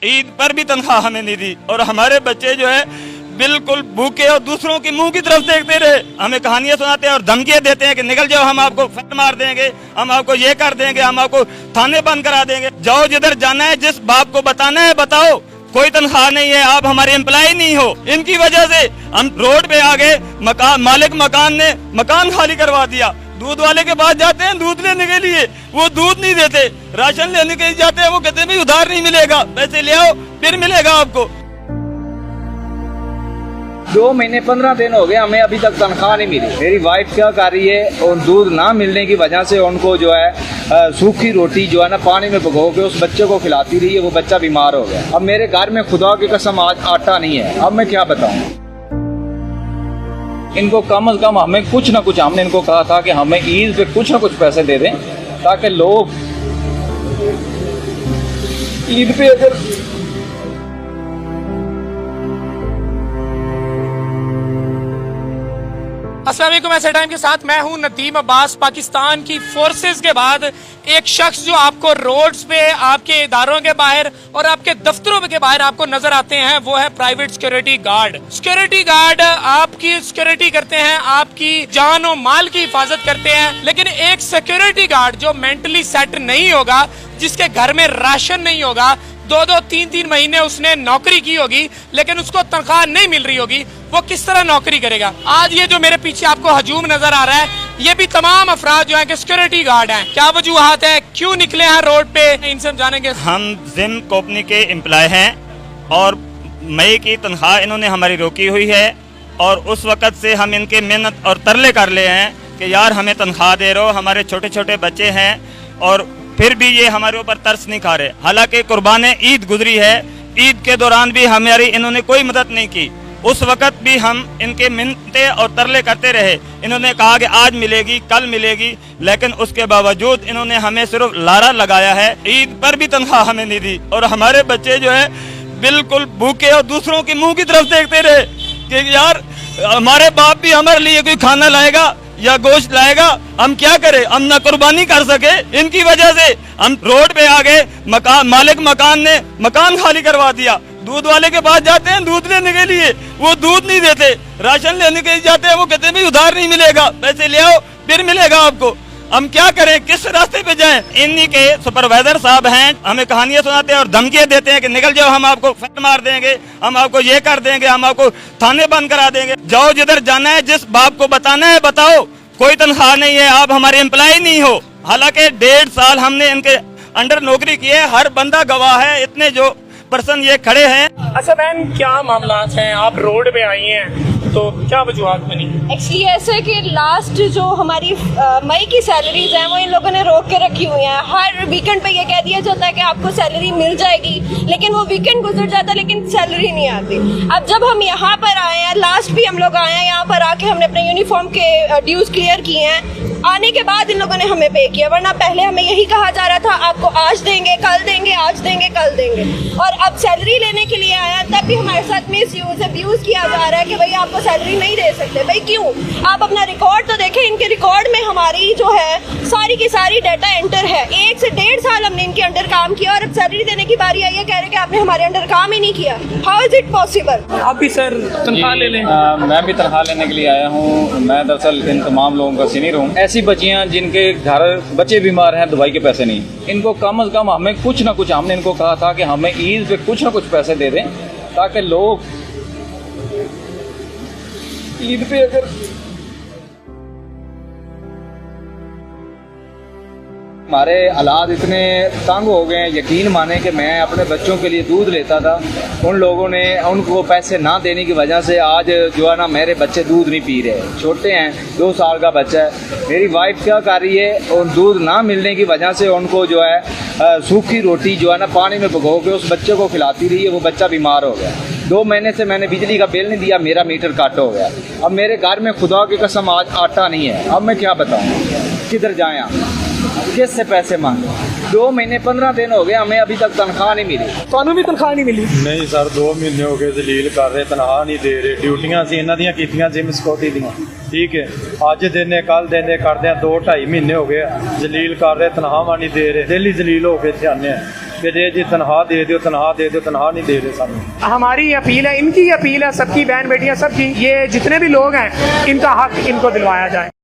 ईद पर भी तनख्वाह हमें नहीं दी और हमारे बच्चे जो है बिल्कुल भूखे और दूसरों की मुंह की तरफ देखते रहे। हमें कहानियां सुनाते हैं और धमकियां देते हैं कि निकल जाओ, हम आपको फट मार देंगे, हम आपको ये कर देंगे, हम आपको थाने बंद करा देंगे। जाओ जिधर जाना है, जिस बाप को बताना है बताओ, कोई तनख्वाह नहीं है, आप हमारे एम्प्लॉय नहीं हो। इनकी वजह से हम रोड पे आ गए। मालिक मकान ने मकान खाली करवा दिया। दूध वाले के पास जाते हैं दूध लेने के लिए, वो दूध नहीं देते। राशन लेने के लिए जाते हैं, वो कहते हैं भाई उधार नहीं मिलेगा, पैसे ले आओ फिर मिलेगा आपको। 2 महीने 15 दिन हो गए, हमें अभी तक तनख्वाह नहीं मिली। मेरी वाइफ क्या कर रही है, और दूध ना मिलने की वजह से उनको जो है सूखी रोटी जो है ना पानी में भिगो के उस बच्चे को खिलाती रही है। वो बच्चा बीमार हो गया। अब मेरे घर में खुदा की कसम आज आटा नहीं है। अब मैं क्या बताऊं इनको। कम से कम हमें कुछ ना कुछ, हमने इनको कहा था कि हमें ईद पे कुछ ना कुछ पैसे दे दें ताकि लोग ईद पे अगर अस्सलाम वालेकुम। ऐसे टाइम के साथ मैं हूं नदीम अब्बास। पाकिस्तान की फोर्सेस के बाद एक शख्स जो आपको रोड्स पे, आपके इदारों के बाहर और आपके दफ्तरों के बाहर आपको नजर आते हैं, वो है private security guard. Security guard आपकी सिक्योरिटी करते हैं, आपकी जान और माल की हिफाजत करते हैं। लेकिन एक सिक्योरिटी गार्ड जो मेंटली सेट नहीं होगा, जिसके घर में राशन नहीं होगा, 2-2, 3-3 महीने उसने नौकरी की होगी लेकिन उसको तनख्वाह नहीं मिल रही होगी, वो किस तरह नौकरी करेगा। आज ये जो मेरे पीछे आपको हजूम नजर आ रहा है, ये भी तमाम अफराद जो हैं कि सिक्योरिटी गार्ड हैं। क्या वजूहात है, क्यों निकले हैं रोड पे, इनसे हम जानेंगे। हम जिम कंपनी के एम्प्लॉय हैं और मई की तनख्वाह इन्होंने हमारी रोकी हुई है और उस वक़्त से हम इनके मेहनत और तरले कर ले हैं कि यार हमें तनख्वाह दे रहे हो, हमारे छोटे छोटे बच्चे हैं, और फिर भी ये हमारे ऊपर तरस नहीं खा रहे। हालांकि कुर्बान ईद गुजरी है, ईद के दौरान भी हमारी इन्होंने कोई मदद नहीं की। उस वक़्त भी हम इनके मिन्नतें और तरले करते रहे। इन्होंने कहा कि आज मिलेगी, कल मिलेगी, लेकिन उसके बावजूद इन्होंने हमें सिर्फ लारा लगाया है। ईद पर भी तनख्वाह हमें नहीं दी और हमारे बच्चे जो है बिल्कुल भूखे और दूसरों की मुंह की तरफ देखते रहे कि यार हमारे बाप भी हमारे लिए कोई खाना लाएगा या गोश्त लाएगा, हम क्या करें, हम ना कुर्बानी कर सके। इनकी वजह से हम रोड पे आ गए। मालिक मकान ने मकान खाली करवा दिया। दूध वाले के पास जाते हैं दूध लेने के लिए, वो दूध नहीं देते। राशन लेने के लिए जाते हैं, वो कहते हैं भाई उधार नहीं मिलेगा, पैसे ले आओ फिर मिलेगा आपको। हम क्या करें, किस रास्ते पे जाएं। इन्हीं के सुपरवाइजर साहब हैं, हमें कहानियां सुनाते हैं और धमकियां देते हैं कि निकल जाओ, हम आपको फट मार देंगे, हम आपको ये कर देंगे, हम आपको थाने बंद करा देंगे। जाओ जिधर जाना है, जिस बाप को बताना है बताओ, कोई तनख्वाह नहीं है, आप हमारे एम्प्लॉय नहीं हो। हालांकि 1.5 साल हमने इनके अंडर नौकरी की है, हर बंदा गवाह है, इतने जो पर्सन ये खड़े हैं। अच्छा बहन, क्या मामला हैं, आप रोड पे आई हैं तो क्या वजूहात बनी? एक्चुअली ऐसे कि लास्ट जो हमारी मई की सैलरीज हैं वो इन लोगों ने रोक के रखी हुई हैं। हर वीकेंड पे ये कह दिया जाता है कि आपको सैलरी मिल जाएगी, लेकिन वो वीकेंड गुजर जाता है लेकिन सैलरी नहीं आती। अब जब हम यहाँ पर आए हैं, लास्ट भी हम लोग आए हैं, यहाँ पर आके हमने अपने यूनिफॉर्म के ड्यूज क्लियर किए हैं। आने के बाद इन लोगों ने हमें पे किया, वरना पहले हमें यही कहा जा रहा था आपको आज देंगे, कल देंगे, आज देंगे, कल देंगे। और अब सैलरी लेने के लिए आया तब भी हमारे साथ मिसयूज अब्यूज किया जा रहा है कि भाई आपको सैलरी नहीं दे सकते। भाई क्यों? आप अपना रिकॉर्ड तो देखें, इनके रिकॉर्ड में हमारी जो है सारी की सारी डाटा एंटर है। 1 से 1.5 साल हमने इनके अंडर काम किया और अब सैलरी देने की बारी आई है, कह रहे कि आपने हमारे अंडर काम ही नहीं किया। How is it possible? आप भी सर तनख्वाह ले लें। मैं भी तनख्वाह लेने के लिए आया हूँ। मैं दरअसल इन तमाम लोगों का सीनियर हूँ। ऐसी बच्चियाँ जिनके घर बच्चे बीमार हैं, दवाई के पैसे नहीं, इनको कम से कम हमें कुछ ना कुछ, हमने इनको कहा था कि हमें ईद पे कुछ ना कुछ पैसे दे दें ताकि लोग ईद पे अगर हमारे हालात इतने तंग हो गए हैं। यकीन माने कि मैं अपने बच्चों के लिए दूध लेता था, उन लोगों ने उनको पैसे ना देने की वजह से आज जो है ना मेरे बच्चे दूध नहीं पी रहे। छोटे हैं, 2 साल का बच्चा है। मेरी वाइफ क्या कर रही है, और दूध ना मिलने की वजह से उनको जो है सूखी रोटी जो है ना पानी में भिगो के उस बच्चे को खिलाती रही है। वो बच्चा बीमार हो गया। 2 महीने से मैंने बिजली का बिल नहीं दिया, मेरा मीटर कट हो गया। अब मेरे घर में खुदा की कसम आज आटा नहीं है। अब मैं क्या बताऊँ, किधर जाएँ, किससे पैसे मांगे। 2 महीने 15 दिन हो गए, हमें अभी तक तनख्वाह नहीं मिली। ਤੁਹਾਨੂੰ भी तनख्वाह नहीं मिली? नहीं सर, 2 महीने हो गए जलील कर रहे, तनख्वाह नहीं दे रहे। ड्यूटियां सी इन्हां दियां कीतियां जिम सिक्योरिटी दियां, ठीक है, अज देने कल देने करदे 2-2.5 महीने हो गए जलील कर रहे, तनख्वाह नहीं दे रहे। दिल ही जलील हो के इत्थे आने। कि जी तनख्वाह दे दो, तनख्वाह दे दो, तनख्वाह नहीं दे रहे सानू। हमारी अपील है, इनकी अपील है, सबकी बहन बेटियां सबकी, ये जितने भी लोग हैं इनका हक इनको दिलवाया जाए।